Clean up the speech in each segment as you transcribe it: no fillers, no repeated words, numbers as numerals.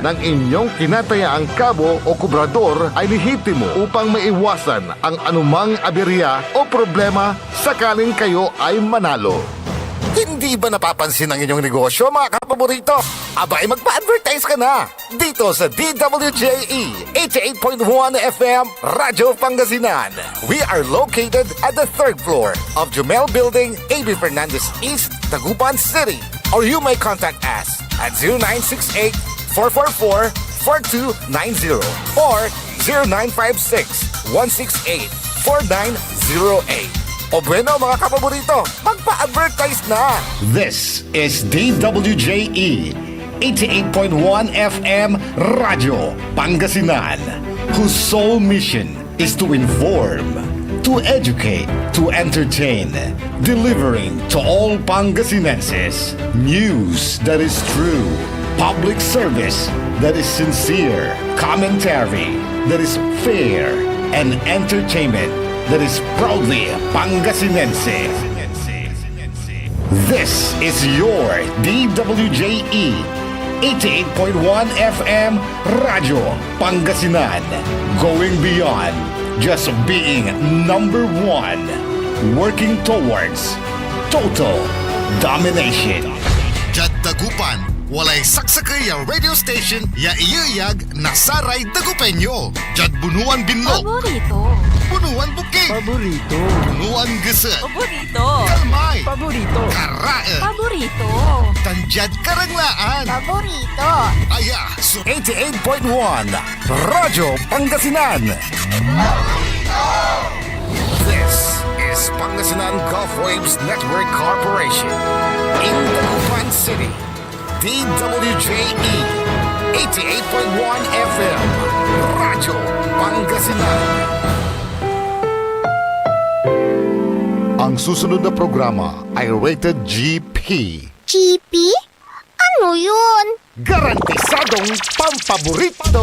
ng inyong kinatayaang kabo o kubrador ay lehitimo upang maiwasan ang anumang aberya o problema sakaling kayo ay manalo. Hindi ba napapansin ang inyong negosyo, mga kapaborito? Abay, magpa-advertise ka na dito sa DWJE 88.1 FM Radyo Pangasinan. We are located at the 3rd floor of Jumel Building, A.B. Fernandez East, Dagupan City. Or you may contact us at 0968-444-4290 or 0956-168-4908. O bueno, mga kapaborito, magpa-advertise na! This is DWJE 88.1 FM Radio Pangasinan, whose sole mission is to inform, to educate, to entertain, delivering to all Pangasinenses news that is true, public service that is sincere, commentary that is fair, and entertainment that is proudly Pangasinense. This is your DWJE 88.1 FM Radio Pangasinan, going beyond just being number one, working towards total domination. Jad Dagupan, walay saksakay ang radio station ya iyayag nasaray Dagupenyo. Jad Bunuan Binlog, Paborito. Bunuan Bukid, Paborito. Bunuan Geset, Paborito. Kalmay, Paborito. Karae, Paborito. Tanjad Karanglaan. Paborito. Aya, so 88.1 Radyo Pangasinan. This is Pangasinan Gulf Waves Network Corporation in Dagupan City. DWJE 88.1 FM Radyo Pangasinan. Ang susunod na programa ay rated GP. GP? Ano yun? Garantisadong pampaborito!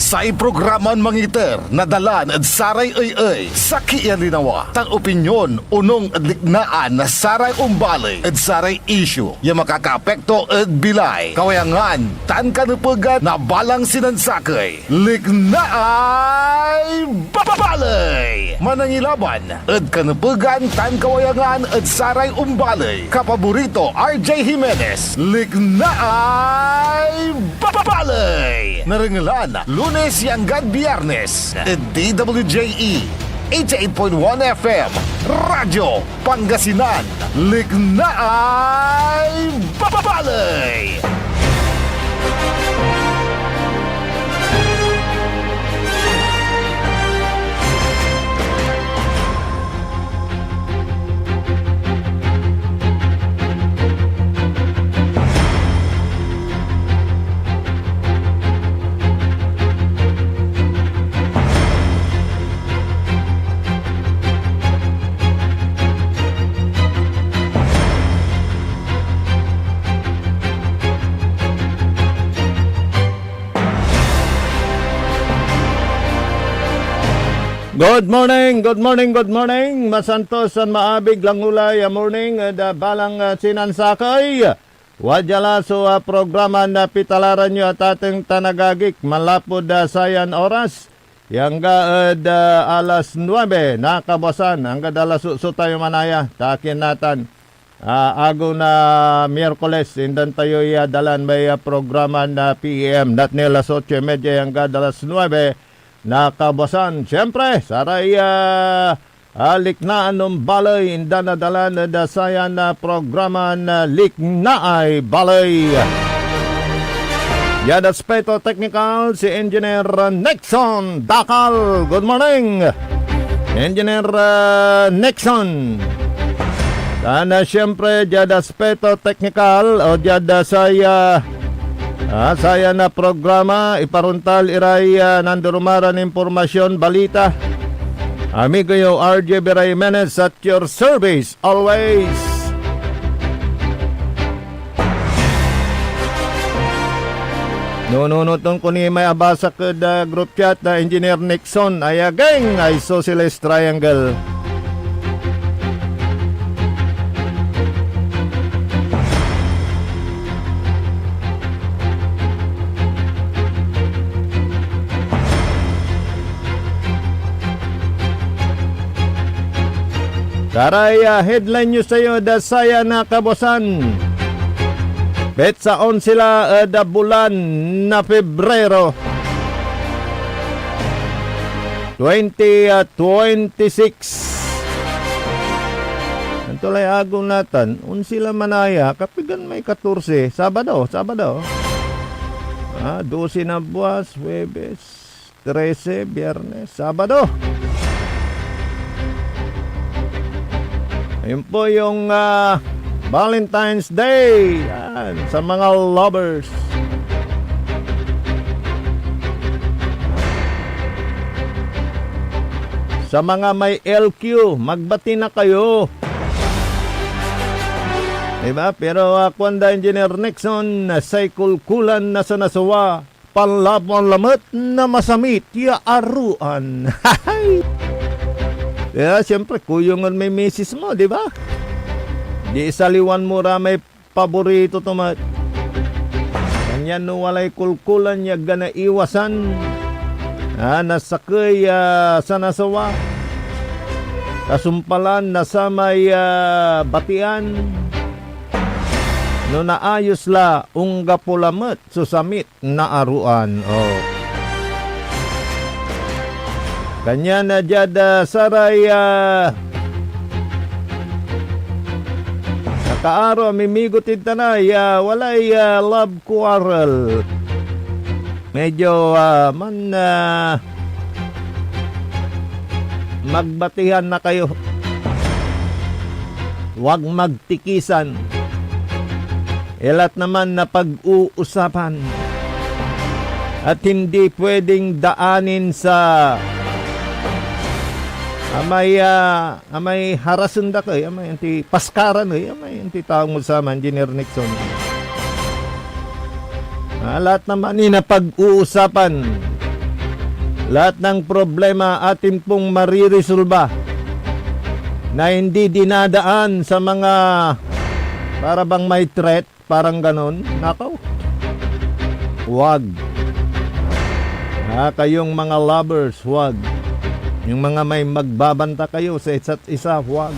Sa iprograman mangiter na dalan at saray ay sa kialinawa tang opinyon unong adliknaan na saray umbalay at saray issue yung makakaapekto at bilay kawayangan tan kanupugan na balang sinansakay liknaay babalay manangilaban at kanupugan tan kawayangan at saray umbalay kapaborito RJ Jimenez liknaay babalay narangalan Lunes hanggang Biyernes DWJE 88.1 FM Radyo Pangasinan Liknaay Babalay. Good morning. Masantos san maabig lang ulay morning da balang sinansakay. Wadjala so programa na pitalaran nyo at ating tanagagik malapod sayan oras. Yangga alas 9 nakabasan hanggang alas tayo manaya takin natan. Ago na Miyerkules indan tayo dalan may programa na PM dat nila 8:30 hanggang alas 9 nakabasan. Siyempre, saray liknaan ng balay, inda na dalan na dasayan na programa na Liknaay Balay. Yan aspeto technical, si Engineer Nixon Dakal. Good morning, Engineer Nixon. Sana siyempre, yan aspeto technical o yan saya saya na programa iparuntal iray nandurumaran impormasyon balita. Amigo yo RJ Jimenez at your service always. Nununutong ko ni may abasa ka group chat na Engineer Nixon ay ageng ay Socialist Triangle. Taray, headline news sa'yo, dasaya na kabosan. Petsa on sila da bulan na Pebrero 2026. Tulay agong natan, un sila manaya, kapigan may 14, Sabado. 12 na buwas, Huwebes, 13, Biyernes, Sabado. Ayun po yung Valentine's Day. Yan, sa mga lovers. Sa mga may LQ, magbati na kayo. Diba? Pero Kwanda Engineer Nixon, say kulkulan na sa nasawa, panlabon lamot na masamit, yaaruan. Kaya siyempre, kuyungan may misis mo, di ba? Di isaliwan mo ra may paborito tumat. Kanyan no walay kulkulan niya gana iwasan. Nasakay sa nasawa. Kasumpalan nasa may batian. No naayos la ungga pulamet susamit na aruan. Oh. Kanya na jada saray nakaaro mimigotin tanay walay love quarrel. Medyo magbatihan na kayo. Huwag magtikisan. Elat naman na pag-uusapan at hindi pwedeng daanin sa amay harasan da kayo, amay anti paskaran amay anti taong mo sa Engineer Nixon. Lahat naman na pag-uusapan, lahat ng problema atin pong mariresolba na hindi dinadaan sa mga para bang may threat. Parang ganon, nakaw. Huwag. Kayong mga lovers, huwag. Yung mga may magbabanta kayo sa isa't isa, huwag.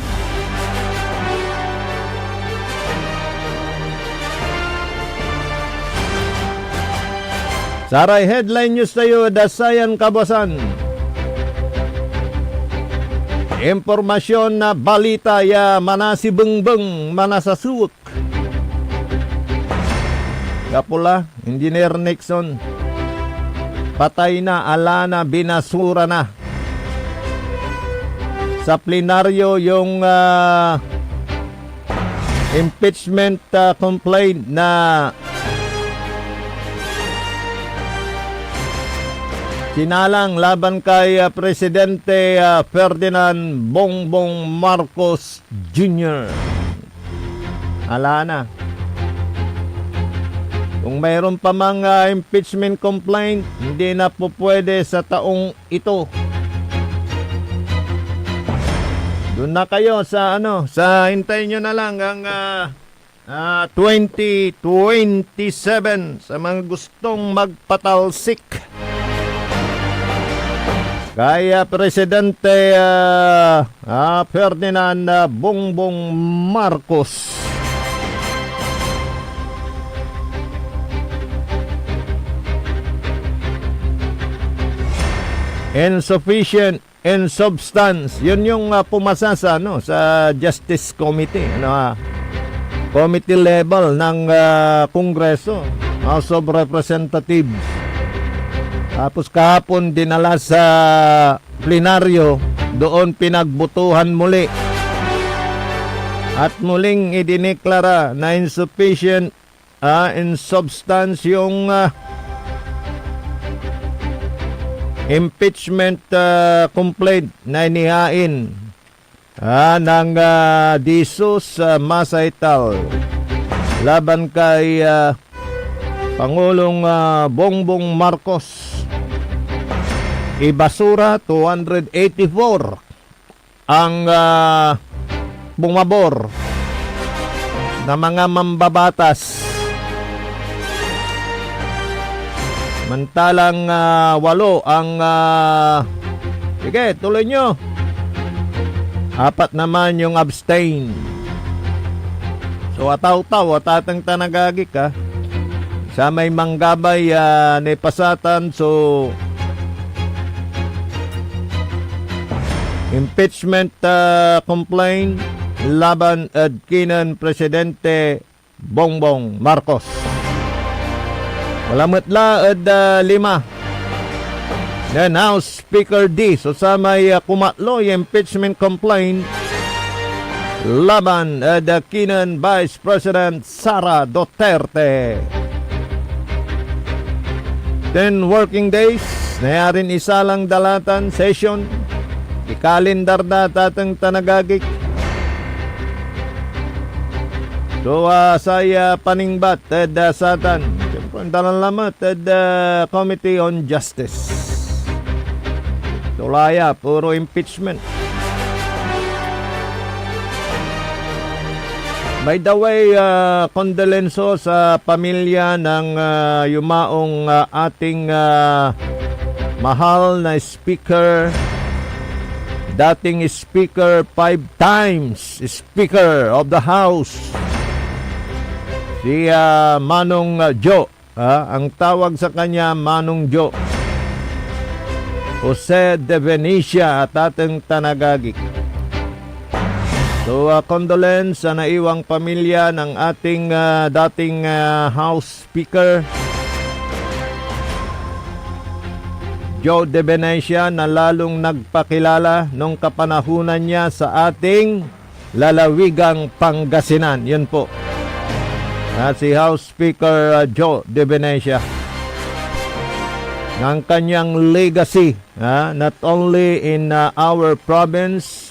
Saray headline news tayo, dasayan kabasan. Impormasyon na balita ya manasibengbeng manasasuok. Kapula, Engineer Nixon, patay na, alana, binasura na. Sa plenaryo yung impeachment complaint na sinalang laban kay Presidente Ferdinand Bongbong Marcos Jr. Alana. Kung mayroon pa mga impeachment complaint, hindi na po pwede sa taong ito. Doon na kayo sa hintayin nyo na lang ang 2027 sa mga gustong magpatalsik. Kaya Presidente Ferdinand Bongbong Marcos. Insufficient in substance. Yun yung pumasa sa sa Justice Committee, committee level ng Kongreso, House of Representatives. Tapos kahapon dinala sa plenaryo, doon pinagbutuhan muli. At muling idineklara na insufficient in substance yung impeachment complaint na inihain ng Disos Masaytal laban kay Pangulong Bongbong Marcos. Ibasura 284 ang bumabor na mga mambabatas. Mantalang 8 ang sige, tuloy nyo. 4 naman yung abstain. So ataw-taw, atatang tanagagik ka. Sa may manggabay ni pasatan, so impeachment complaint laban ad kinan Presidente Bongbong Marcos. Walamatla ad 5. Then House Speaker D, so sa may kumatlo yung impeachment complaint laban ad kinan Vice President Sara Duterte. 10 working days, nayarin isa lang dalatan session, ikalendar na tatang tanagagik. So saya paningbat at satan, siyempre dalang lamat at Committee on Justice. Tulaya, puro impeachment. By the way, kondolenso sa pamilya ng yumaong ating mahal na speaker, dating speaker, 5 times speaker of the house, si Manong Jo. Ang tawag sa kanya, Manong Jo. Jose de Venecia at ating tanagagik. So, condolence sa naiwang pamilya ng ating dating House Speaker Joe De Venecia, na lalong nagpakilala nung kapanahunan niya sa ating lalawigang Pangasinan. Yun po. Si House Speaker Joe De Venecia. Ng kanyang legacy, not only in our province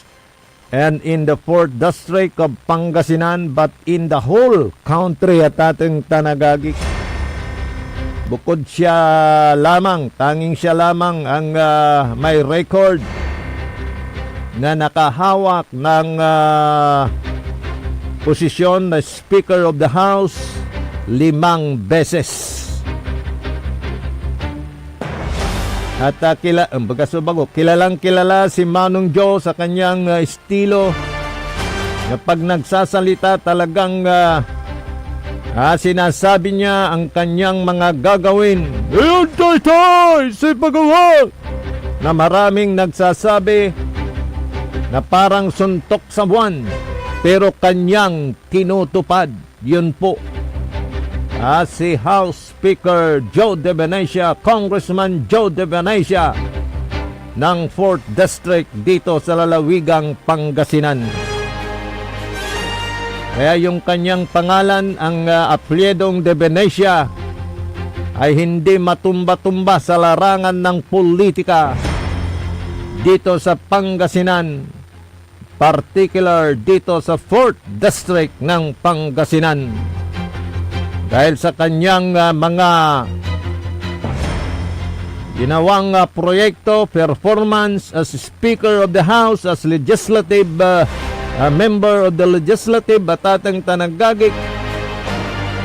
and in the 4th District of Pangasinan, but in the whole country at ating tanagagik. Bukod siya lamang, tanging siya lamang ang may record na nakahawak ng posisyon na Speaker of the House 5 beses. At kilalang kilala si Manong Jo sa kanyang estilo na pag nagsasalita talagang sinasabi niya ang kanyang mga gagawin. Ayun, tay, si pagawa! Na maraming nagsasabi na parang suntok sa buwan, pero kanyang tinutupad. Yun po. Si House Speaker Joe De Venecia, Congressman Joe De Venecia ng 4th District dito sa lalawigang Pangasinan. Kaya yung kanyang pangalan, ang apelyedong De Venecia, ay hindi matumba-tumba sa larangan ng politika dito sa Pangasinan, particular dito sa 4th District ng Pangasinan. Dahil sa kanyang mga ginawang proyekto, performance as Speaker of the House, as legislative member of the legislative at ating tanagagik,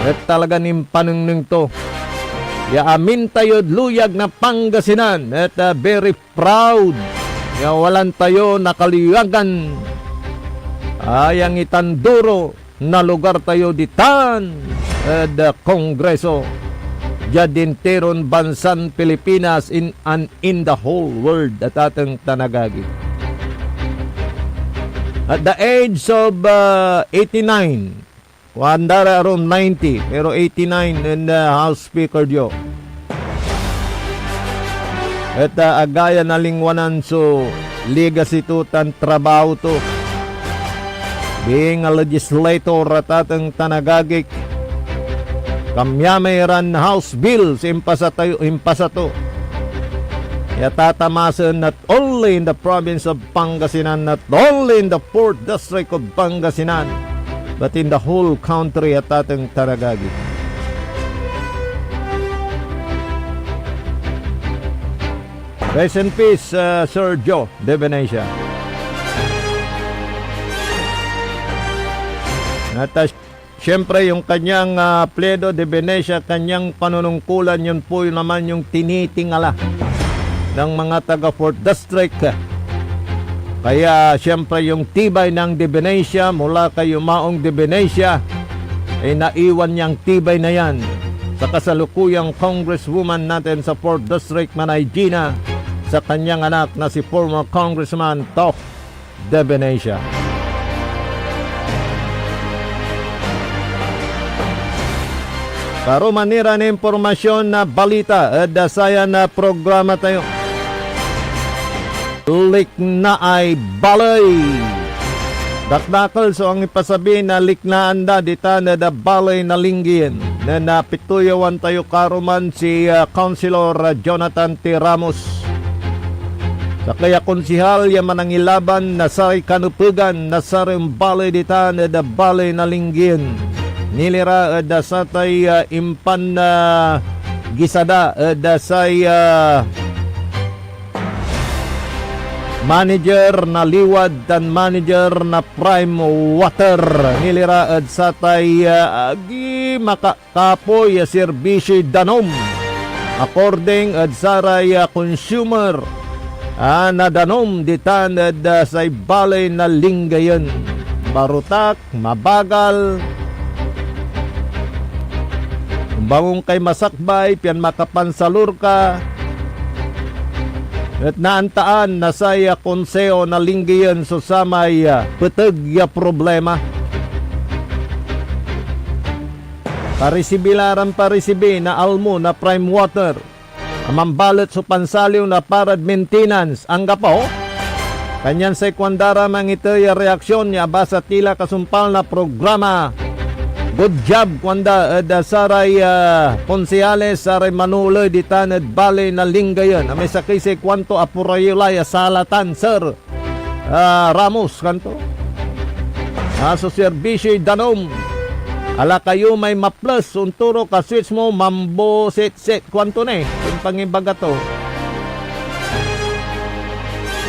at talaga nimpanung to. Yaamin tayo luyag na Pangasinan at very proud. Walan tayo nakaliwagan. Ayang itanduro na lugar tayo ditan the Kongreso jadinteron bansan Pilipinas in the whole world at ating tanagagi. At the age of 89, wandara around 90, pero 89 in the House Speaker Joe. At agaya na lingwanan so legacy to tan trabaho to. Being a legislator at ating tanagagik, kamyamayran House Bills impasato. Yatatamasan not only in the province of Pangasinan, not only in the 4th District of Pangasinan, but in the whole country at ating tanagagik. Rest in peace, Sir Joe De Venecia. Siyempre, yung kanyang pledo de Venecia, kanyang panunungkulan, yun po naman yung tinitingala ng mga taga 4th District. Kaya siyempre yung tibay ng Divinesia mula kay Yumaong Divinesia ay naiwan niyang tibay na yan sa kasalukuyang congresswoman natin sa 4th District Manay Gina sa kanyang anak na si former Congressman Tok Divinesia. Karo manira na impormasyon na balita dasayan na programa tayo. Lik na ay balay. Dakdakal so ang ipasabi na liknaan da dita na da balay na linggin na napituyawan tayo karuman si Councilor Jonathan T. Ramos. Sa kaya konsihal yaman ang ilaban na sa kanupugan na sa balay dita na da balay na linggin. Nilira da sa tay impan na gisada da say manager na liwad dan manager na prime water nilira sa tay agi makakapoy serbisyo danom according sa consumer na danom ditan sa balay na linggayon barutak mabagal bangong kay masakbay pian makapansalur ka at naantaan na saya konseo na linggiyan so samay peteg ya problema. Parisibilaran parisibi na almo na prime water. Amambalot so pansaliw na parad maintenance. Ang gapo, kanyan sa kwandara mangito ya reaksyon niya basa tila kasumpal na programa. Good job kwanda saray konsyales saray manuloy di tanad balay na linggayon. May sakay sa kwanto apurayulay salatan sir Ramos kanto. So serbisyo danom. Ala kayo may ma-plus unturo ka switch mo mambo set kwanto na kung pangibaga to.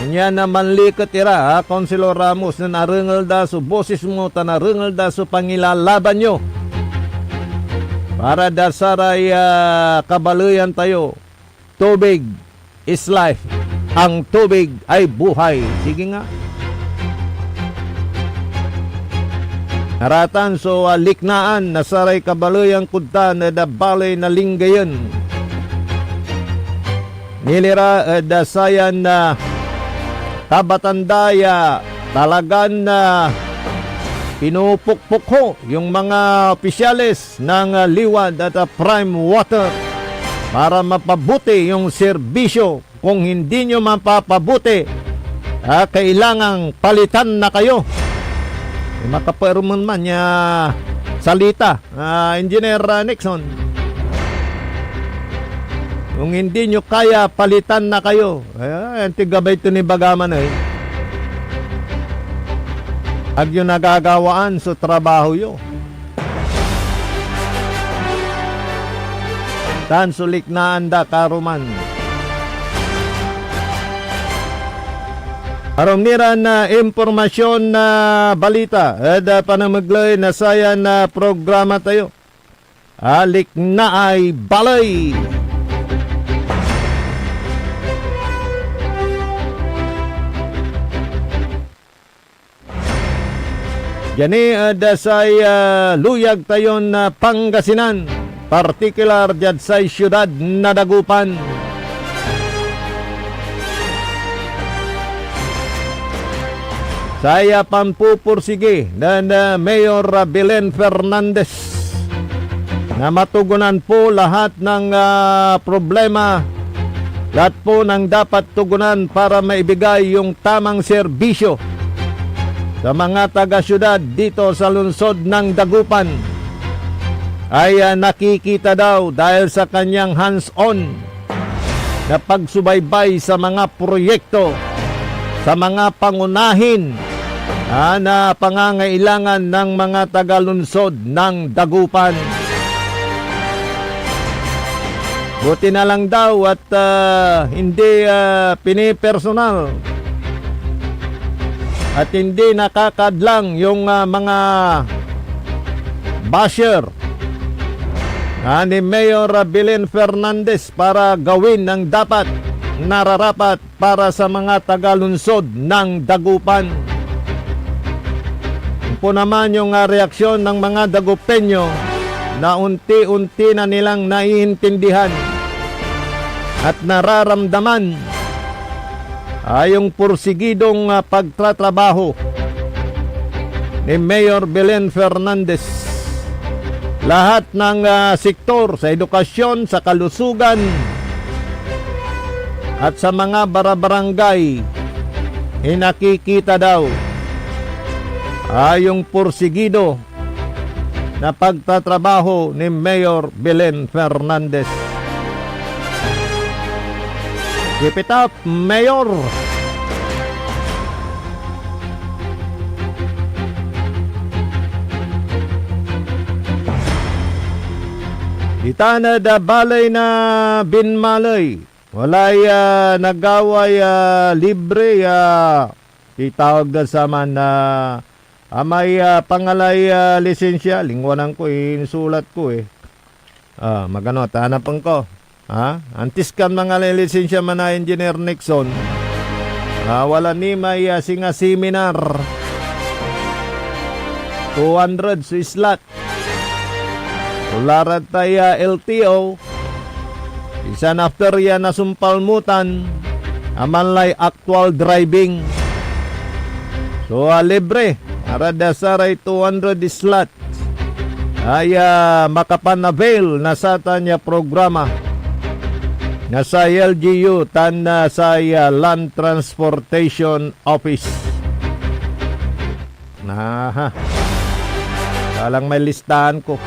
Nya naman likat ira Councilor Ramos na narengal da so boses mo ta narengal da so pangilalaban nyo para da saray kabaluyan tayo. Tubig is life. Ang tubig ay buhay. Sige nga. Naratan so liknaan na saray kabaluyan kudta na da balay na linggayon. Nilira da sayan na tabatandaya talagan na pinupukpuk ho yung mga opisyales ng liwad at prime water para mapabuti yung serbisyo. Kung hindi nyo mapapabuti, kailangang palitan na kayo. Makaparuman man niya salita, Engineer Nixon. Kung hindi nyo kaya, palitan na kayo. Ayan, tigabay ito ni Bagaman eh. Ag yung nagagawaan sa trabaho yo. Tan sulik na anda karuman. Aromniran na impormasyon na balita. Ada panamaglay na saya na programa tayo. Alik na ay balay. Jani ada saya luyag tayon na Pangasinan, particular dyan sa siyudad na Dagupan. Saya pampupursige na Mayor Belen Fernandez na matugunan po lahat ng problema, lahat po ng dapat tugunan para maibigay yung tamang serbisyo sa mga taga-syudad dito sa lungsod ng Dagupan. Ay nakikita daw dahil sa kanyang hands-on na pagsubaybay sa mga proyekto, sa mga pangunahin na pangangailangan ng mga taga-lungsod ng Dagupan. Buti na lang daw at hindi pinipersonal at hindi nakakadlang yung mga basher ni Mayor Belen Fernandez para gawin ang dapat nararapat para sa mga tagalunsod ng Dagupan. Yun po naman yung reaksyon ng mga Dagupenyo na unti-unti na nilang naiintindihan at nararamdaman ay yung pursigidong pagtatrabaho ni Mayor Belen Fernandez. Lahat ng sektor sa edukasyon, sa kalusugan at sa mga barabarangay nakikita daw ay yung pursigido na pagtatrabaho ni Mayor Belen Fernandez. Keep it up, Mayor! Itanad balay na binmalay. Walay nagaway libre itawag na sa man na may pangalay lisensya. Lingwanan ko insulat ko magano tanapan ko. Antis kan mga lisensya man na Engineer Nixon. Wala ni may singa seminar. 200 sa slot. Ularat tayo LTO. Isan after yan nasumpalmutan. Amanlay actual driving. So libre. Arada saray 200 slot. Ay makapanavail na sa tanya programa. Nasa LGU tan sa Land Transportation Office. Kalang may listahan ko.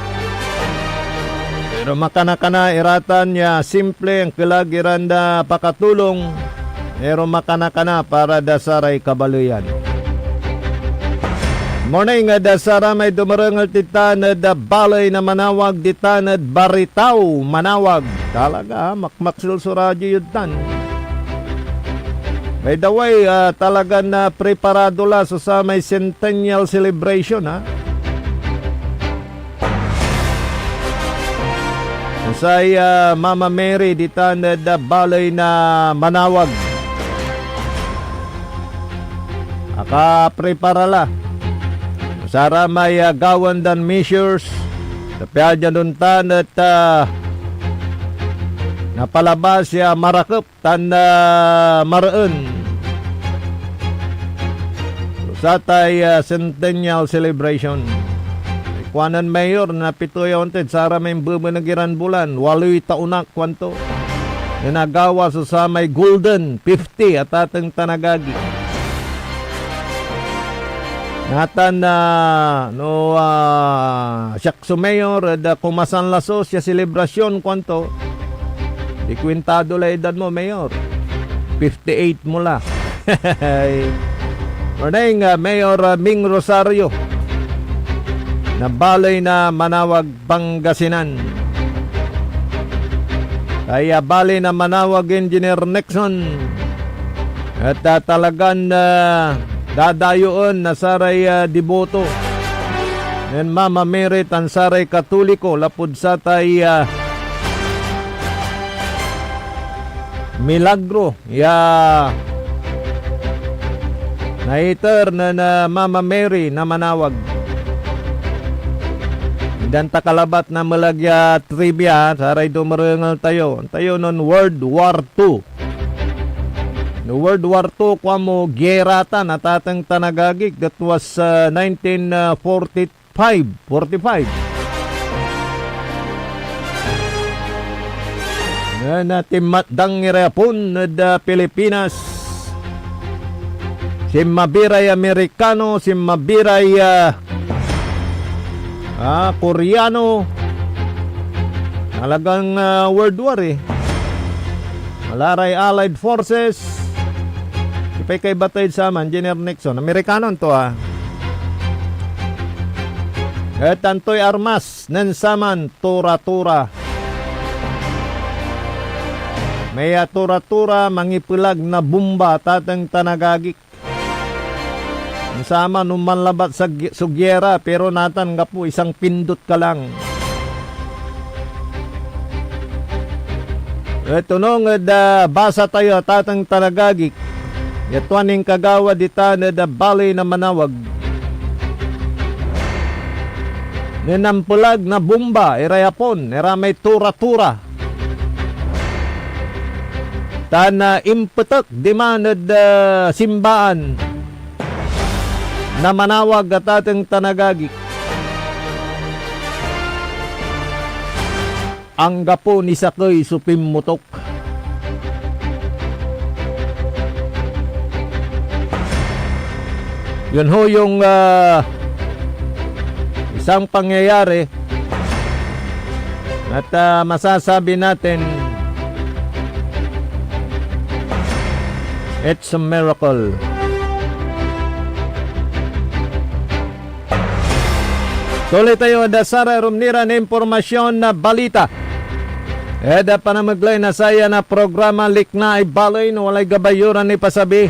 Pero makana-kana iratan niya simple ang kilagiran da pakatulong. Pero makana-kana para dasaray kabaluyan. Morning, dasara may dumarangal titanad balay na manawag ditanad baritaw manawag. Talaga, makmaksul sa radyo yun tan. By the way, talaga na preparado la sa may centennial celebration Say Mama Mary ditanad balay na manawag. Prepara la. Sara may gawan dan measures. Tapos dyan dun tan at napalabas siya marakap tan maraan. Sa tay centennial celebration. Kuanan mayor na pito yawnted. Sara may bumanagiran bulan. 8 taunak kwanto. Nagawa sa may golden 50 at atang tanagagi. Natan na siyak mayor da kumasan laso siya selebrasyon kwanto. Di kwintado la edad mo, Mayor. 58 mula. Morning, Mayor Ming Rosario. Na balay na manawag Pangasinan. Kaya balay na manawag Engineer Nixon. At talagang dadayoon na saray diboto. And Mama Mary tan saray Katoliko lapud sa tay milagro naiter na Mama Mary na manawag. Dan takalabat na malagya trivia saray dumarengal tayo non World War II. No World War II kwa mo gerata natatang tanagagik. That was 1945. Na timatdang irapon na Pilipinas. Si mabiray Amerikano, si mabiray Koreano. Talagang World War Malaray Allied Forces. Ipay kay batay sa Engineer Nixon. Amerikanon to At antoy armas nansaman tura-tura. May tura-tura mangipulag na bomba tatang tanagagik. Sama numanlabat sa sugyera pero natan nga po isang pindot ka lang. Tunong basa tayo tatang talagagik. Yatwaning kagawa dita na balay na manawag. Ninampulag na bomba, irayapon, may tura-tura. Tana imputak, di manad simbaan na manawag at ating tanagagik. Ang gapo ni Sakoy supimmutok. Yun ho yung isang pangyayari at masasabi natin it's a miracle. Tuloy tayo da Sara Rumnira na impormasyon na balita. Eda panamaglay na saya na programa likna ay balay no walay gabayuran ni pasabi.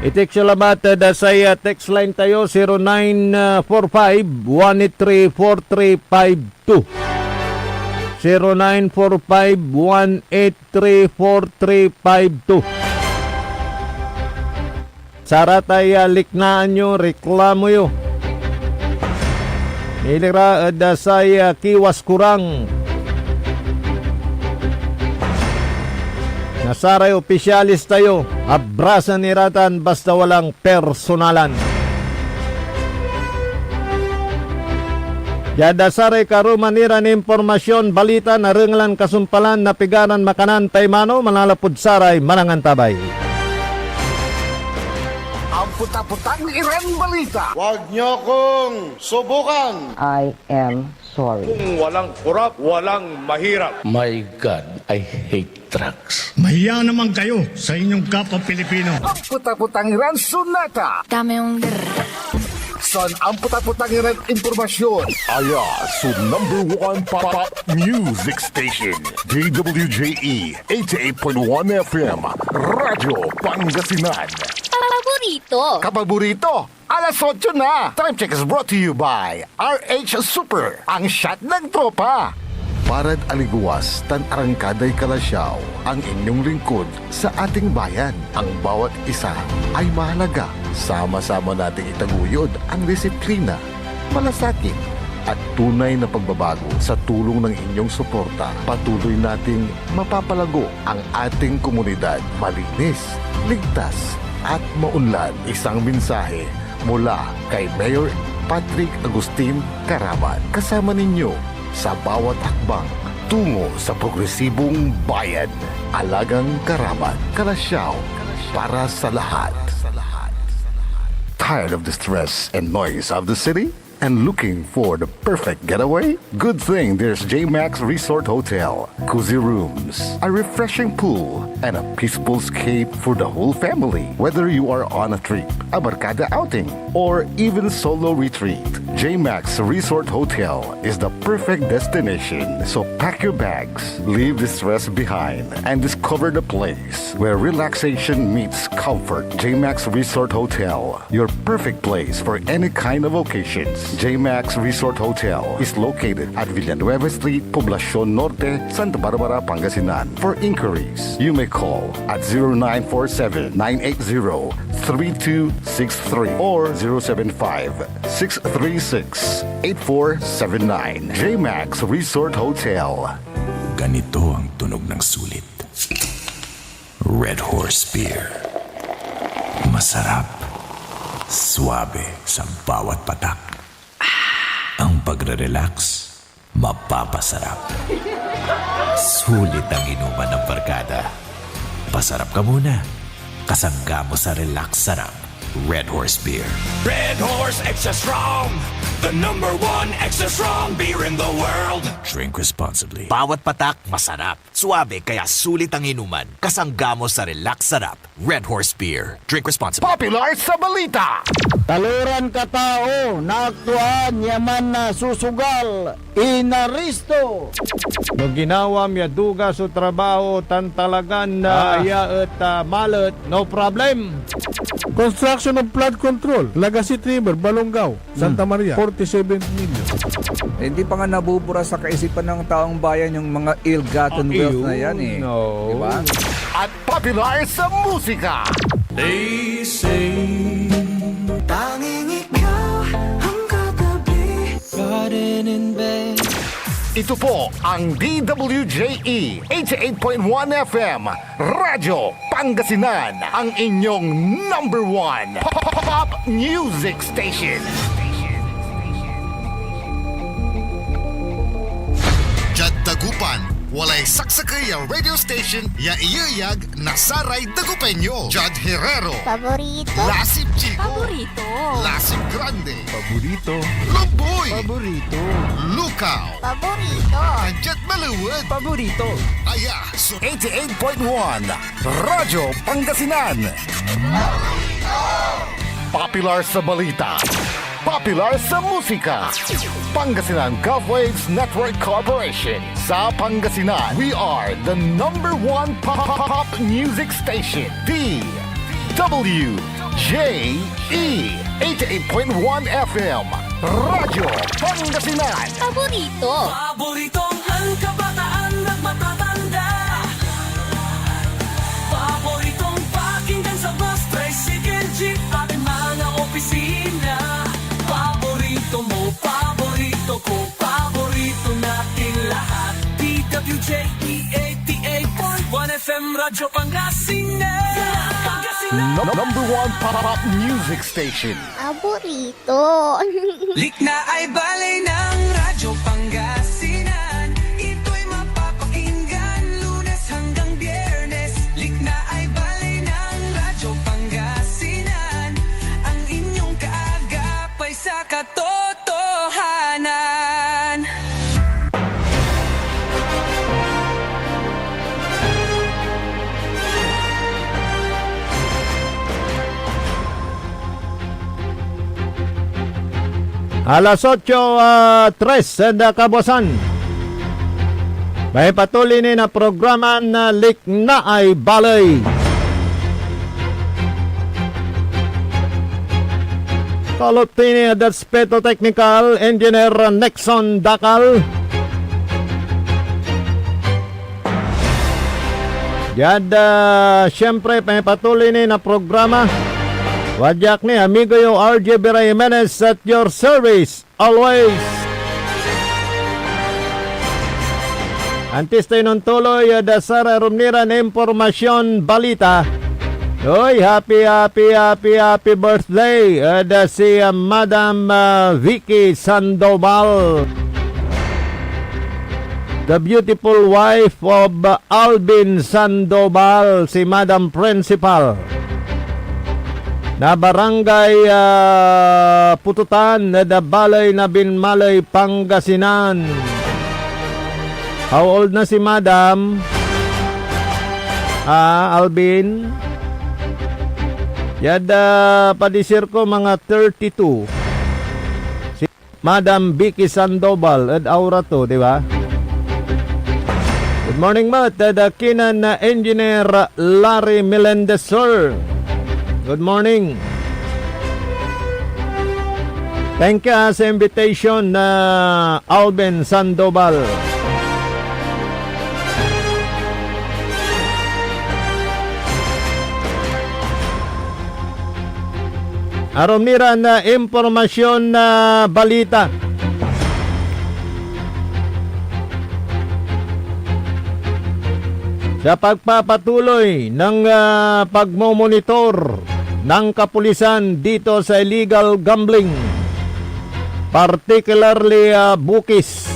Itik salamat da saya text line tayo 0945-183-4352 0945-183-4352. Sara tayo liknaan nyo, reklamo yo. Nilira da saya kiwas kurang. Nasaray opisyalis tayo, abrasa niratan basta walang personalan. Yada saray karumanira ni impormasyon, balita na renglan kasumpalan na piganan makanan taymano, manalapod saray manangan tabay. Ang puta-putang Iran balita. Huwag niyo kong subukan. I am sorry. Kung walang kurap, walang mahirap. My God, I hate drugs. Mahiya naman kayo sa inyong kapwa Pilipino. Ang puta-putang Iran sunata. Dame yung Son ang puta-putang Iran impormasyon. Aya, so #1 pop music station. DWJE 88.1 FM. Radyo Pangasinan. paborito. Kapaborito, alas 8 na. Time check is brought to you by RH Super, ang shot ng tropa. Parad aliguas, tan arangkaday kalasyaw, ang inyong lingkod sa ating bayan. Ang bawat isa ay mahalaga. Sama-sama nating itaguyod ang disiplina, malasakit, at tunay na pagbabago. Sa tulong ng inyong suporta, patuloy nating mapapalago ang ating komunidad. Malinis, ligtas, at maunlad. Isang mensahe mula kay Mayor Patrick Agustin Caraman. Kasama ninyo sa bawat hakbang tungo sa progresibong bayan. Alagang Caraman, Kalasyaw, para sa lahat. Tired of the stress and noise of the city? And looking for the perfect getaway? Good thing there's JMax Resort Hotel. Cozy rooms, a refreshing pool, and a peaceful escape for the whole family. Whether you are on a trip, a barkada outing, or even solo retreat, JMax Resort Hotel is the perfect destination. So pack your bags, leave the stress behind, and discover the place where relaxation meets comfort. JMax Resort Hotel, your perfect place for any kind of occasions. JMax Resort Hotel is located at Villanueva Street, Poblacion Norte, Santa Barbara, Pangasinan. For inquiries, you may call at 0947-980-3263 or 075-636-8479. JMax Resort Hotel. Ganito ang tunog ng sulit. Red Horse Beer. Masarap. Suabe sa bawat patak. Ang pagre-relax, mapapasarap. Sulit ang inuman ng barkada. Pasarap ka muna. Kasangga mo sa relax sarap. Red Horse Beer. Red Horse Extra Strong, the #1 extra strong beer in the world. Drink responsibly. Bawat patak, masarap. Suabe, kaya sulit ang inuman. Kasangga mo sa relax sarap. Red Horse Beer. Drink responsibly. Popular sa balita. Taluran ka tao, naaktuan, yaman na susugal, inaristo. No ginawa miya duga sa trabaho, tan talagan na iya at malat, no problem. Construction of flood control. Lagasit River, Balongaw, Santa Maria, 47 million. Hindi pa nga nabubura sa kaisipan ng taong bayan yung mga ill-gotten wealth na yan eh. No. Diba? At popular sa musika. They say Ito po ang DWJE 88.1 FM Radyo Pangasinan, ang inyong number one pop music station. Jad Dagupan, walay saksakay a radio station ya iyayag nasaray Dagupenyo. Jad Herrero, Paborito? Lasip Chico, Paborito. Lasip Grande, Paborito. Lumboy, Paborito. Lukaw, Paborito. Jet Maluwad, Paborito. Aya, so 88.1 Radyo Pangasinan. Popular sa balita, popular sa musika. Pangasinan Golfwaves Network Corporation. Sa Pangasinan, we are the number one pop music station. DWJE 88.1 FM Radyo Pangasinan. Paborito. Paboritong ang kabataan at matatanda. Paboritong pakinggan sa bus, tricycle, jeep, ating mga opisina. Paborito mo, paborito ko, paborito natin lahat. DWJE 88.1 FM Radyo Pangasinan. Number one pop music station. Paborito. Likna ay balay ng Radyo Pangasinan. Ito'y mapapakinggan Lunes hanggang Biyernes. Likna ay balay ng Radyo Pangasinan. Ang inyong kaagapay sa katotohanan. Alas 8:03 sa Kabuasan. May patuloy ni na programa na Likna ay Balay. Kalupti ni Despeto Technical Engineer Nexon Dakal. Yan, siyempre may patuloy ni na programa. Wajak ni amigo yung RJ Bira Jimenez at your service always. Antes tayo nung tuloy, Sara Rumnira na impormasyon balita. Oy, happy birthday si Madam Vicky Sandoval, the beautiful wife of Alvin Sandoval, si Madam Principal na barangay Pututan na Balay na Binmalay, Pangasinan. How old na si Madam? Alvin? Yada padisir ko mga 32. Si Madam Vicky Sandoval at aura to, di ba? Good morning, Matt. Dakinan na Engineer Larry Melendez, sir. Good morning. Thank you sa invitation na Alvin Sandoval. Aron nira na impormasyon na balita. Sa pagpapatuloy ng pagmomonitor ng kapulisan dito sa illegal gambling, particularly bukis.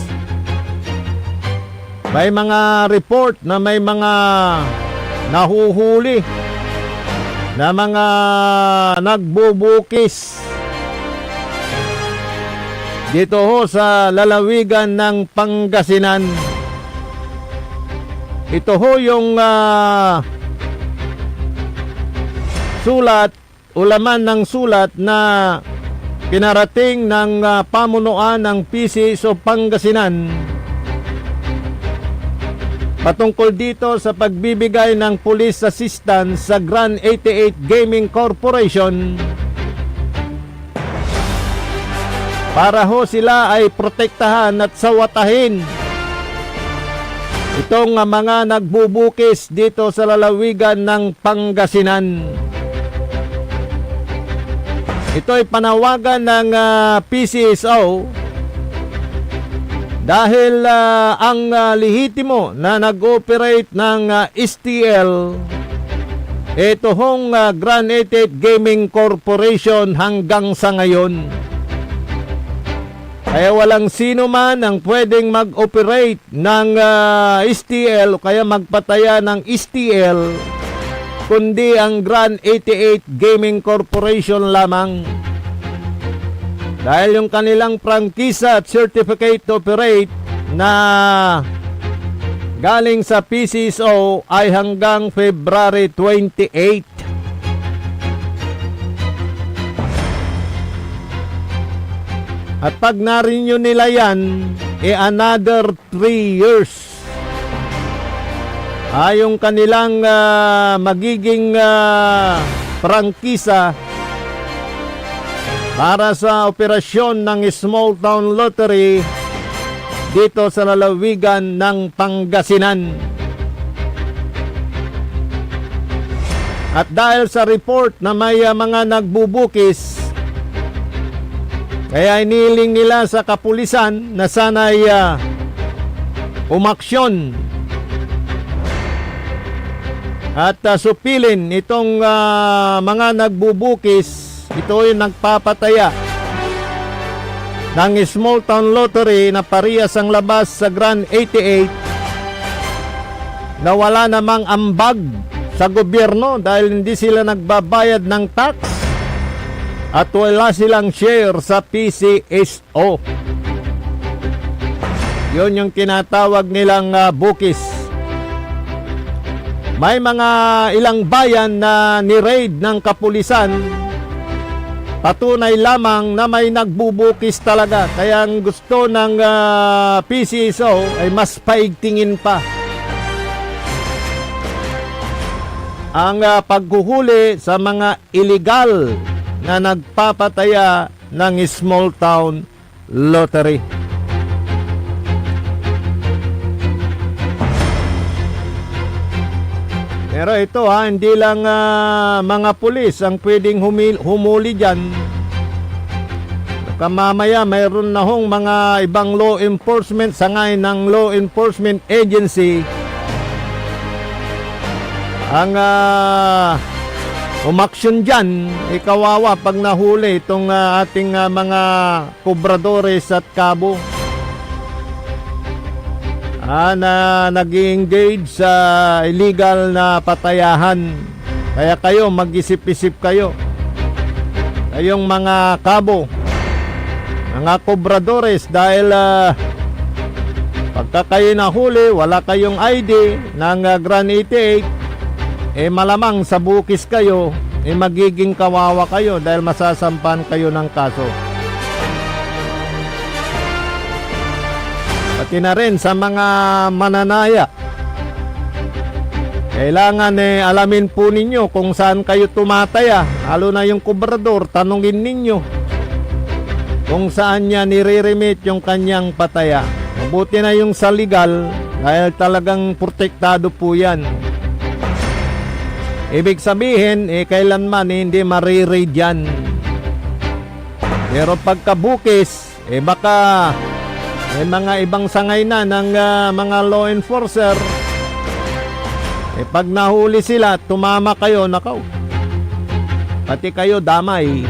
May mga report na may mga nahuhuli na mga nagbubukis dito ho sa lalawigan ng Pangasinan. Ito ho yung sulat, ulaman ng sulat na pinarating ng pamunuan ng PCSO Pangasinan patungkol dito sa pagbibigay ng police assistance sa Grand 88 Gaming Corporation para ho sila ay protektahan at sawatahin itong mga nagbubukis dito sa lalawigan ng Pangasinan. Ito ay panawagan ng PCSO dahil ang lehitimo na nag-operate ng STL, ito hong Grand 88 Gaming Corporation hanggang sa ngayon. Kaya walang sino man ang pwedeng mag-operate ng STL o kaya magpataya ng STL kundi ang Grand 88 Gaming Corporation lamang. Dahil yung kanilang prangkisa at certificate to operate na galing sa PCSO ay hanggang February 28. At pag na-renew nila yan, another 3 years. Yung kanilang magiging prangkisa para sa operasyon ng Small Town Lottery dito sa lalawigan ng Pangasinan. At dahil sa report na may mga nagbubukis, kaya iniling nila sa kapulisan na sana'y umaksyon at supilin itong mga nagbubukis. Ito yung nagpapataya ng Small Town Lottery na parehas ang labas sa Grand 88 na wala namang ambag sa gobyerno dahil hindi sila nagbabayad ng tax at wala silang share sa PCSO. Yun yung tinatawag nilang bukis. May mga ilang bayan na ni-raid ng kapulisan, patunay lamang na may nagbubukis talaga. Kaya ang gusto ng PCSO ay mas paigtingin pa ang paghuhuli sa mga illegal na nagpapataya ng Small Town Lottery. Pero ito hindi lang mga pulis ang pwedeng humuli dyan. Kamamaya mayroon na hong mga ibang law enforcement sangay ng law enforcement agency ang umaksyon dyan. Kawawa pag nahuli itong ating mga kobradores at kabo na nag-engage sa illegal na patayahan. Kaya kayo mag-isip-isip kayo, kayong mga kabo, mga kobradores, dahil pagka kayo nahuli, wala kayong ID ng Grand 88, malamang sa bukis kayo, magiging kawawa kayo dahil masasampan kayo ng kaso. Pati na rin sa mga mananaya, kailangan alamin po ninyo kung saan kayo tumataya. Lalo na yung kobrador, tanungin ninyo kung saan niya nire-remit yung kanyang pataya. Mabuti na yung sa legal dahil talagang protektado po yan. Ibig sabihin, kailanman hindi mariraid yan. Pero pagkabukis, baka mga ibang sangay na ng mga law enforcer. Pag nahuli sila, tumama kayo, nakaw, pati kayo damay.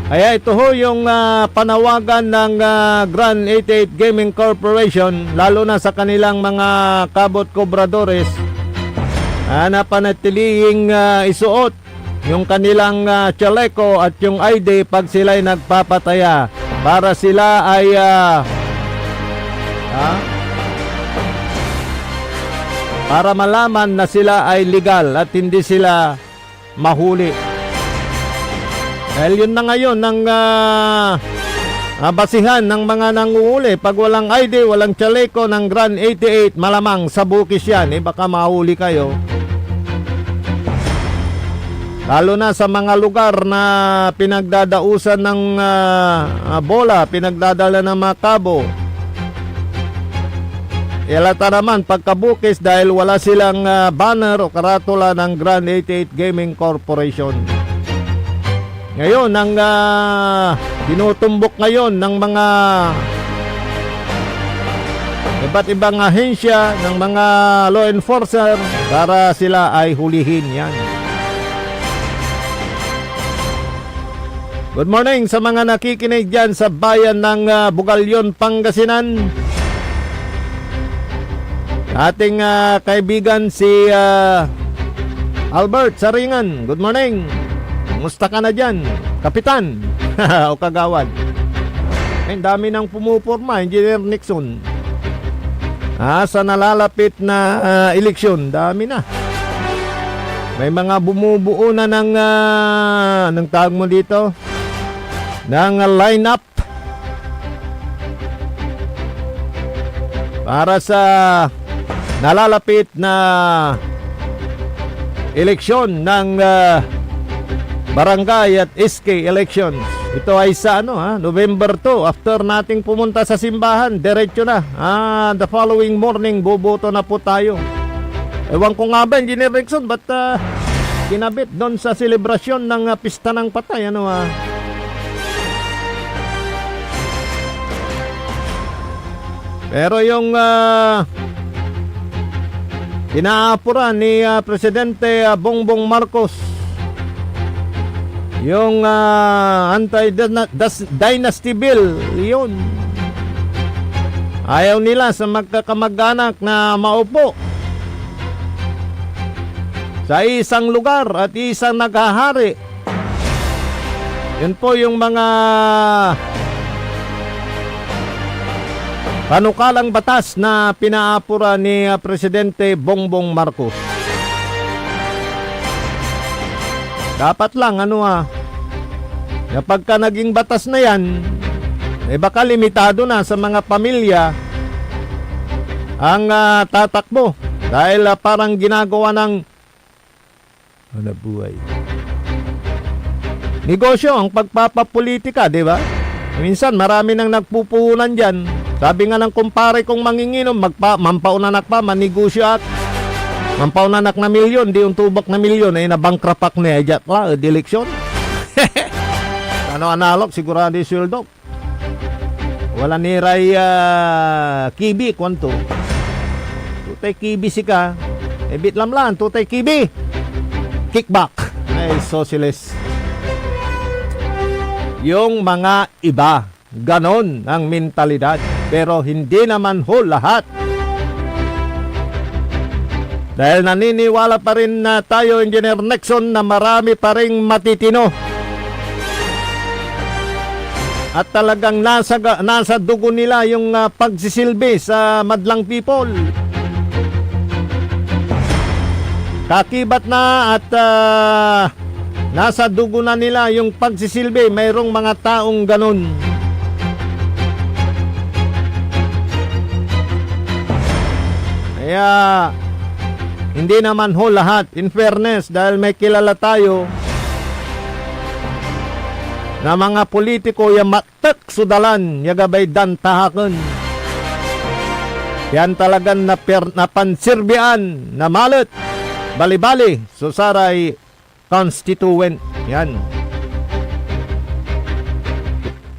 Kaya ito ho yung panawagan ng Grand 88 Gaming Corporation, lalo na sa kanilang mga kabot kobradores, na panatiling isuot yung kanilang chaleco at yung ID pag sila'y nagpapataya, para sila ay para malaman na sila ay legal at hindi sila mahuli. Dahil yun na ngayon ng basihan ng mga nanguhuli. Pag walang ID, walang chaleco ng Grand 88, malamang sa bukis yan. Baka mahuli kayo. Lalo na sa mga lugar na pinagdadausan ng bola, pinagdadala ng mga kabo. Ilata naman pagkabukis dahil wala silang banner o karatula ng Grand 88 Gaming Corporation. Ngayon, ang tinutumbok ngayon ng mga iba't ibang ahensya ng mga law enforcer para sila ay hulihin yan. Good morning sa mga nakikinig dyan sa bayan ng Bugalyon, Pangasinan. Ating kaibigan si Albert Saringan. Good morning. Kumusta ka na dyan, Kapitan o Kagawad? Ay, dami nang pumupurma, Engineer Nixon. Sa nalalapit na eleksyon, dami na. May mga bumubuo na ng anong tawag mo dito? Ng lineup para sa nalalapit na eleksyon ng barangay at SK elections. Ito ay sa November 2. After nating pumunta sa simbahan, diretso na. The following morning, boboto na po tayo. Ewan ko nga ba, Engineer Rickson, ba't kinabit doon sa selebrasyon ng pista ng patay? Pero yung inaapuran ni Presidente Bongbong Marcos, yung anti-dynasty bill, yun. Ayaw nila sa magkakamag-anak na maupo sa isang lugar at isang naghahari. Yun po yung mga panukalang batas na pinaapura ni Presidente Bongbong Marcos. Dapat lang kapag ka naging batas na yan, baka limitado na sa mga pamilya ang tatakbo dahil parang ginagawa ng buhay negosyo ang pagpapapolitika, di ba? Minsan marami nang nagpupuhunan dyan. Sabi nga ng kumpare kong manginginom, mampaunanak pa, manegosyo at mampaunanak na milyon, di yung tubak na milyon, ay nabangkrapak na ejat la, eleksyon. Analog, sigurado yung sweldo. Wala ni Ray Kibi, kwanto. Tutay Kibi si ka, bit lamlan, tutay Kibi. Kickback. Ay, socialist. Yung mga iba, ganon ang mentalidad. Pero hindi naman ho lahat. Dahil naniniwala pa rin na tayo, Engineer Nixon, na marami pa ring matitino. At talagang nasa dugo nila yung pagsisilbi sa madlang people. Kakibat na at nasa dugo na nila yung pagsisilbi. Mayroong mga taong ganun. Kaya hindi naman ho lahat, in fairness, dahil may kilala tayo na mga politiko yung matek sudalan yagabay dan tahaken. Yan talagang napansirbian na malit bali-bali susaray constituent. Yan.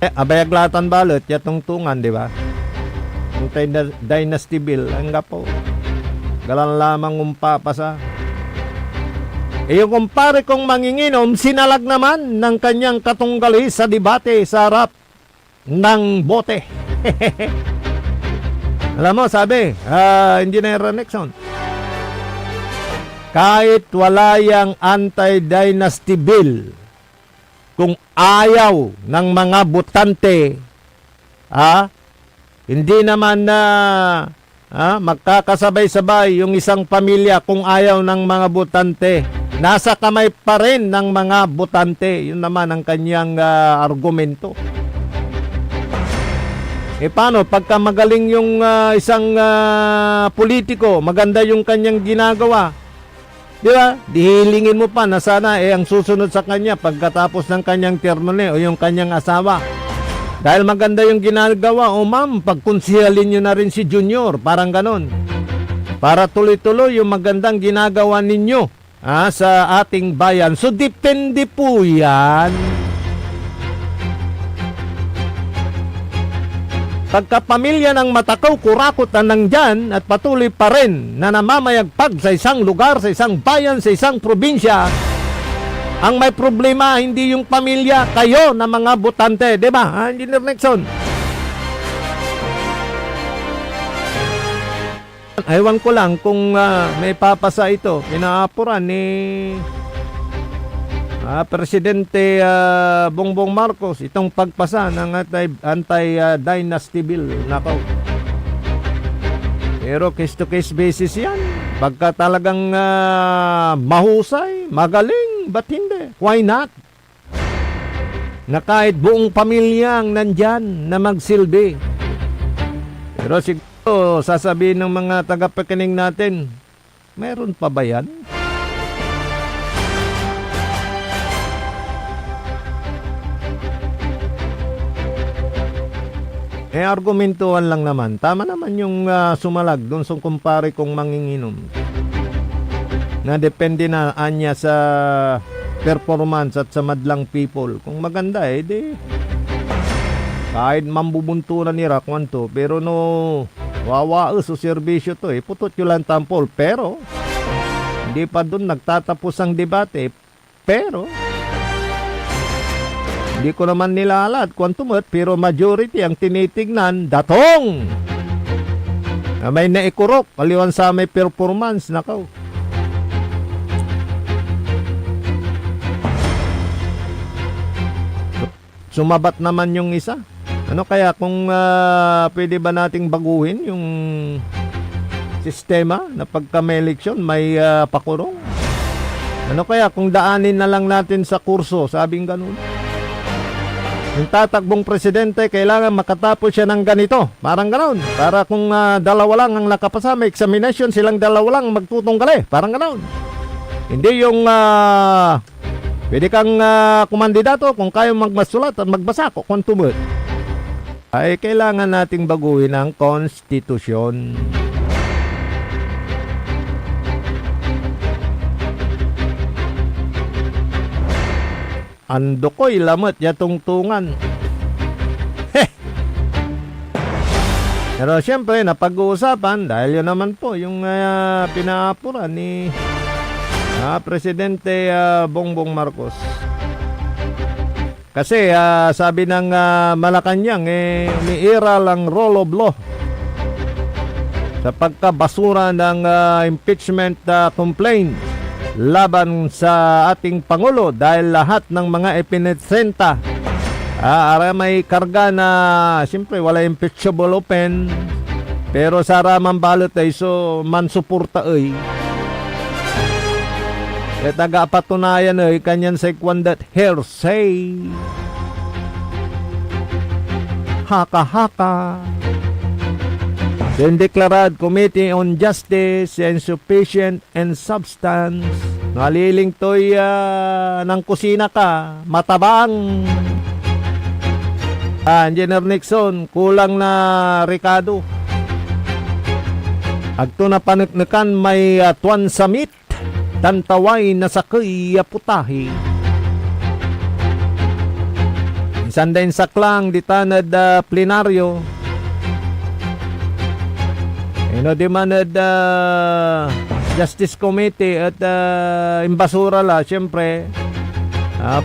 Abayaglatan balot yatong tungan, di ba? Yung dynasty bill, ang gapo. Galan lamang umpapasa. Yung kumpare kong manginginom, sinalag naman ng kanyang katunggali sa debate sa harap ng bote. Alam mo, sabi, Engineer Nixon, kahit wala yung anti-dynasty bill, kung ayaw ng mga botante, hindi naman na magkakasabay-sabay yung isang pamilya kung ayaw ng mga botante. Nasa kamay pa rin ng mga botante. Yun naman ang kanyang argumento. Paano? Pagka magaling yung isang politiko, maganda yung kanyang ginagawa, Di ba? Dihilingin mo pa na sana ang susunod sa kanya pagkatapos ng kanyang termine o yung kanyang asawa. Dahil maganda yung ginagawa, o ma'am, pagkonsihalin nyo na rin si Junior, parang ganon. Para tuloy-tuloy yung magandang ginagawa ninyo sa ating bayan. So, depende po yan. Pagkapamilya ng matakaw, kurakot na nandyan at patuloy pa rin na namamayagpag sa isang lugar, sa isang bayan, sa isang probinsya, ang may problema, hindi yung pamilya, kayo na mga botante. Diba, Engineer Nixon? Ewan ko lang kung may papasa ito. Pinaapuran ni Presidente Bongbong Marcos itong pagpasa ng anti-dynasty bill. Nakaw. Pero case-to-case basis yan. Pagka talagang mahusay, magaling, ba't hindi? Why not? Na kahit buong pamilyang nandyan na magsilbi. Pero siguro sasabihin ng mga tagapakinig natin, meron pa ba yan? Argumentuhan lang naman. Tama naman yung sumalag doon sa kumpare kong manginginom. Na depende na anya sa performance at sa madlang people. Kung maganda di kahit mambubuntunan nila kwanto. Pero no, wawaos o serbisyo to putot yung lang tampol. Pero, hindi pa doon nagtatapos ang debate. Pero, hindi ko naman nilalat kwantumot, pero majority ang tinitignan, datong! May naikurok, kaliwan sa may performance, nakaw. Sumabat naman yung isa. Ano kaya kung pwede ba nating baguhin yung sistema na pagka may eleksyon, may pakurong? Ano kaya kung daanin na lang natin sa kurso, sabing ganun? Yung tatakbong presidente, kailangan makatapos siya ng ganito. Parang gano'n. Para kung dalawa lang ang nakapasa, may examination, silang dalawa lang magtutunggali. Parang gano'n. Hindi yung pwede kang kumandidato kung kayo magmasulat at magbasa ko kung tumot. Ay kailangan nating baguhin ang konstitusyon. Ando ko'y lamot yatungtungan. Pero siyempre, napag-uusapan dahil yun naman po yung pinaapuran ni Presidente Bongbong Marcos. Kasi sabi ng Malacanang, umiiral ang rule of law sa pagkabasura ng impeachment complaint laban sa ating Pangulo dahil lahat ng mga ipinitsenta may karga na siyempre wala impeachable open pero sa ramang balot ay so mansuporta ay taga-patunayan ay kanyan sa ikwandat hearsay haka-haka. The Declared Committee on Justice and Sufficient and Substance. Naliling to'y ng kusina ka, matabang. Engineer Nixon, kulang na Ricardo. Agto na panuknukan may tuwan samit, tantaway na sakay putahi. Minsan din saklang ditanad plenaryo. Demanded Justice Committee at imbasura la, siyempre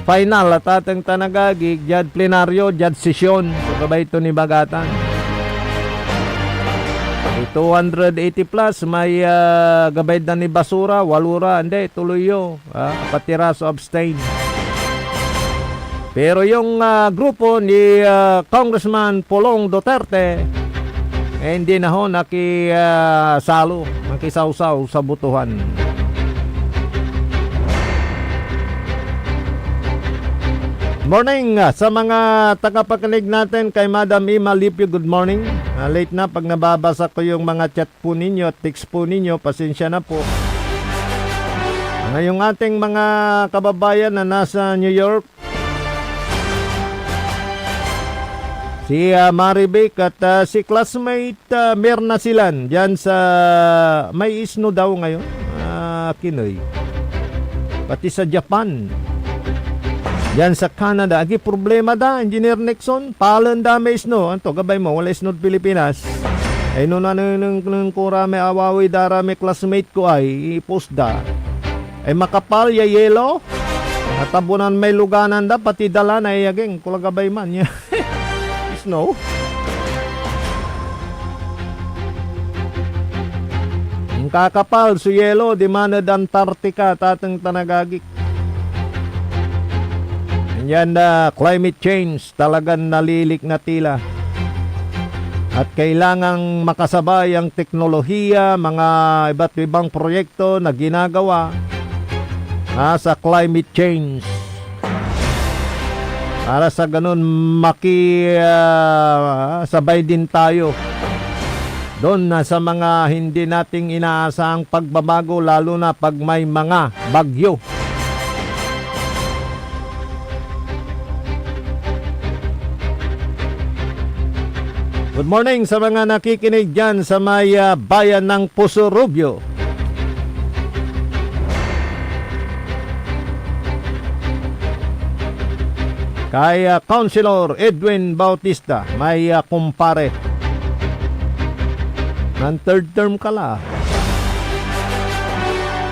final at atang tanagagig jad plenaryo, jad sesyon so kabay ito ni Bagatan 280 plus may gabay na ni basura, walura, hindi, tuloyo patiraso abstain. Pero yung grupo ni Congressman Polong Duterte hindi na ho nakisalo, nakisawsaw sa butuhan. Morning sa mga tagapakinig natin kay Madam Ima Lipio, good morning. Late na pag nababasa ko yung mga chat po ninyo at text po ninyo, pasensya na po. Ngayong ating mga kababayan na nasa New York, si Maribek at si classmate Mirna Silan dyan sa may snow daw ngayon, Kinoy. Pati sa Japan. Yan sa Canada. Agi problema da, Engineer Nixon. Palan da may snow. Anto, gabay mo, wala snow Pilipinas. Ay nung kurame awawi darame classmate ko ay ipost da. Ay makapal ya yelo. Natabunan may luganan da, pati dala na iyaging. Kulagabay man ya. Snow. Ang kakapal su yelo di mana Antarctica tatang tanagagik. Yan na climate change talagang nalilik na tila. At kailangang makasabay ang teknolohiya, mga iba't ibang proyekto na ginagawa sa climate change. Para sa ganun sabay din tayo doon na sa mga hindi nating inaasahang pagbabago, lalo na pag may mga bagyo. Good morning sa mga nakikinig dyan sa may bayan ng Puso-Rubio. Kay Councilor Edwin Bautista, may kumpare. Ng third term ka la.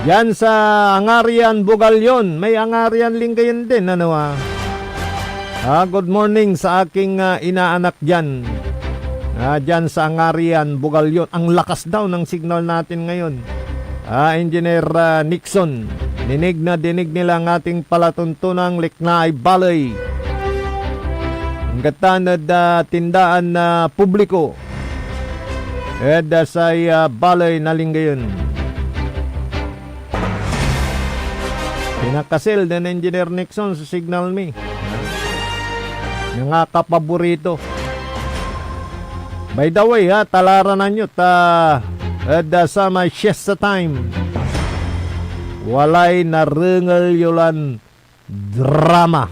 Yan sa Angarian, Bugalyon. May Angarian Lingayen din. Good morning sa aking inaanak dyan. Dyan sa Angarian, Bugalyon. Ang lakas daw ng signal natin ngayon. Engineer Nixon. Dinig na dinig nila ang ating palatuntunang Liknaay Balay. Ang katanad tindaan na publiko. Sa Balay na Lingayen. Pinakasil din Engineer Nixon sa Signal Me. Nga kapaborito. By the way, talaran na nyo sa may siesta time. Walay narengal yulan drama.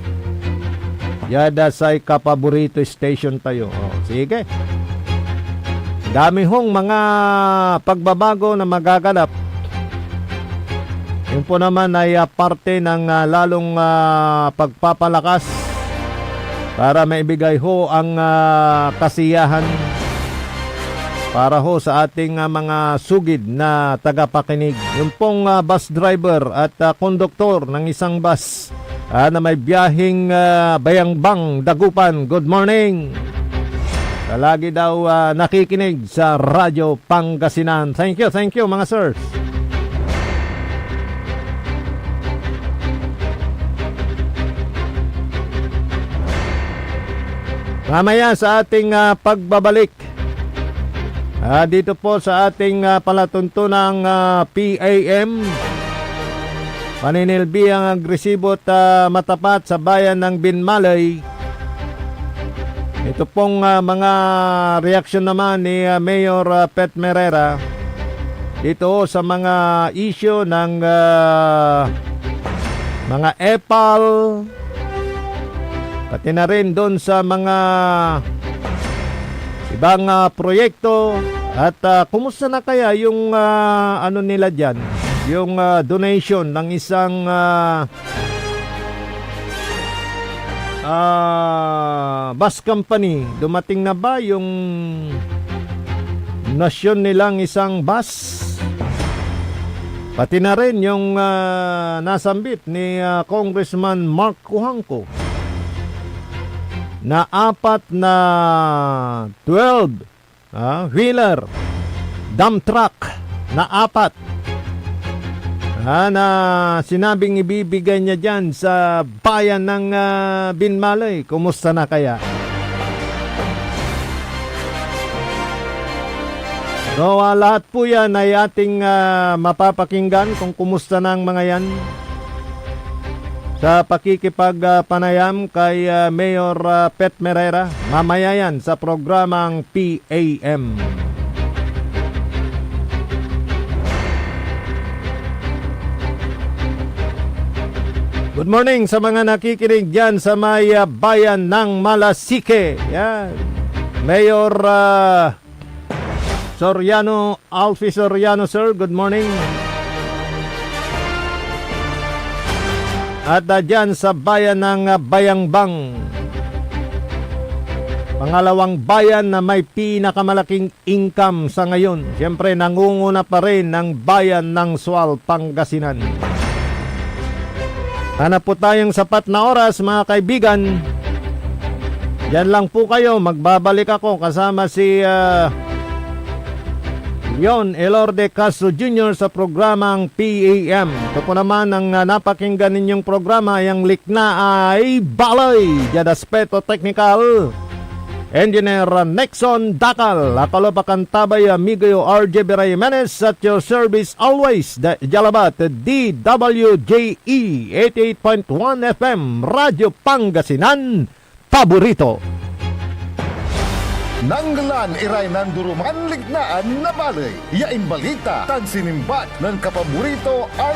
Yada sa kapaborito station tayo. Sige. Dami hong mga pagbabago na magaganap. Yun po naman ay parte ng lalong pagpapalakas para maibigay ho ang kasiyahan para ho sa ating mga sugid na tagapakinig. Yung pong bus driver at konduktor ng isang bus na may biyaheng Bayangbang, Dagupan. Good morning! Lagi daw nakikinig sa Radyo Pangasinan. Thank you mga sirs. Mamaya sa ating pagbabalik dito po sa ating palatuntunang PAM, paninilbi ang agresibo at matapat sa bayan ng Binmalay. Ito pong mga reaksyon naman ni Mayor Pet Merera dito sa mga issue ng mga EPAL, pati na rin doon sa mga ibang proyekto. At kumusta na kaya yung ano nila dyan, yung donation ng isang bus company. Dumating na ba yung nasyon nilang isang bus? Pati na rin yung nasambit ni Congressman Mark Kuhangko na 4 na 12 wheeler dump truck na 4 na sinabing ibibigay niya dyan sa bayan ng Binmalay. Kumusta na kaya? So lahat po yan ay ating mapapakinggan kung kumusta na ang mga yan sa pakikipagpanayam kay Mayor Pet Merera. Mamaya yan sa programang PAM. Good morning sa mga nakikinig dyan sa may bayan ng Malasike. Yan. Mayor Soriano, Alfie Soriano, sir. Good morning. At dyan sa bayan ng Bayangbang. Pangalawang bayan na may pinakamalaking income sa ngayon. Siyempre, nangunguna pa rin ng bayan ng Sual, Pangasinan. Hanap po tayong sapat na oras, mga kaibigan. Yan lang po kayo. Magbabalik ako kasama si Leon Elorde Castro Jr. sa programang PAM. Ito po naman ang napakinggan ninyong programa. Yung likna ay Balay. Diyan aspeto technical. Engineer Nexon Dakal. Akalopakan tabay amigo RJ Jimenez at your service always. Jalabat DWJE 88.1 FM Radyo Pangasinan Paborito. Nanglan iray nanduruman lignaan na balay. Yain balita, tan sinimbat ng kapaborito ay